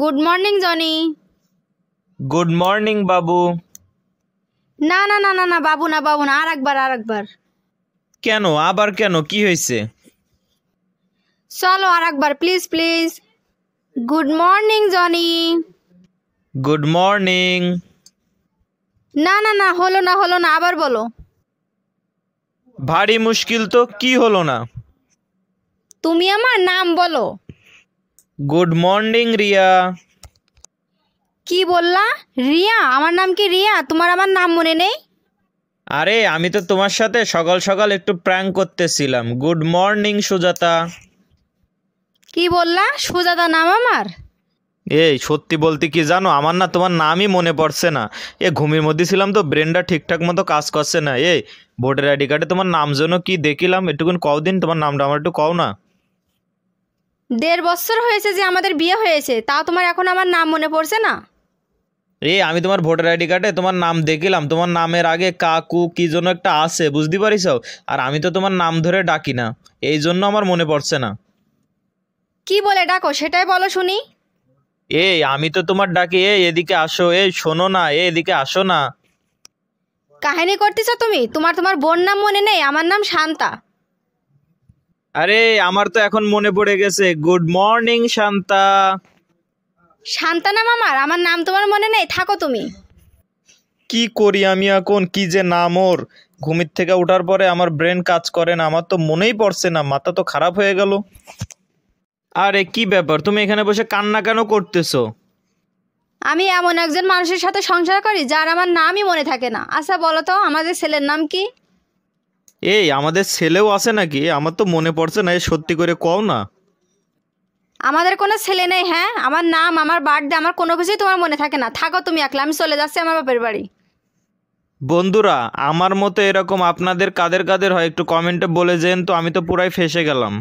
Good morning Johnny. Good morning বাবু। না না না না না বাবু না বাবু না, আর একবার। কেন আবার কেন, কি হয়েছে? চলো আর একবার, please please. Good morning Johnny. Good morning. না না না, হলো না, আবার বলো। ভারী মুশকিল তো, কি হলো না? তুমি আমার নাম বলো। Good morning Riya. কি বললা? রিয়া? আমার নাম কি রিয়া? তোমার আমার নাম মনে নেই? আরে আমি তো তোমার সাথে সকাল সকাল একটু প্র্যাঙ্ক করতেছিলাম। Good morning Sujata. কি বললা? সুজাতা নাম আমার? এই সত্যি বলতে কি জানো, আমার না তোমার নামই মনে পড়ছে না। ঘুমের মধ্যে ছিলাম তো, ব্রেনটা ঠিকঠাক মতো কাজ করছে না। ভোটার আইডি কার্ডে তোমার নাম যেন কি দেখিলাম, একটুকুন কও দিন তোমার নামটা আমার একটু কও না। 1.5 বছর হয়েছে যে আমাদের বিয়ে হয়েছে, তাও তোমার এখন আমার নাম মনে পড়ছে না? আমি তোমার ভোটার আইডি কার্ডে তোমার নাম দেখিলাম, তোমার নামের আগে কাকু কি জন্য একটা আছে, বুঝতে পারিস? আর আমি তো তোমার নাম ধরে ডাকি না, এই জন্য আমার মনে পড়ছে না। কি বলে ডাকো সেটাই বলো শুনি। আমি তো তোমার ডাকি, এদিকে আসো, শোনো না, এদিকে আসো না। কাহিনী করতেছ তুমি? তোমার বোন নাম মনে নেই? আমার নাম শান্তা। আরে আমার তো এখন মনে পড়ে গেছে। Good morning Shanta. শান্তা নাম আমার নাম তোমার মনে নেই? থাকো তুমি। কি করি আমি এখন, কি যে নাম ওর। ঘুমের থেকে ওঠার পরে আমার ব্রেন কাজ করে না, আমার তো মনেই পড়ছে না, মাথা তো খারাপ হয়ে গেল। আরে কি ব্যাপার, তুমি এখানে বসে কান্না কেন করতেছো? আমি এমন একজন মানুষের সাথে সংসার করি যার আমার নামই মনে থাকে না। আচ্ছা বলো তো, আমাদের ছেলের নাম কি? আমাদের ছেলেও আছে নাকি? আমার তো মনে পড়ছে না, সত্যি করে কও না। আমাদের কোনো ছেলে নেই। হ্যাঁ, আমার নাম, আমার বার্থডে, আমার কোনো কিছুই তোমার মনে থাকে না। থাকো তুমি একলা, আমি চলে যাচ্ছি আমার বাপের বাড়ি। বন্ধুরা, আমার মতো এরকম আপনাদের কাদের কাদের হয় একটু কমেন্টে বলে যেন তো, আমি তো পুরাই ফেঁসে গেলাম।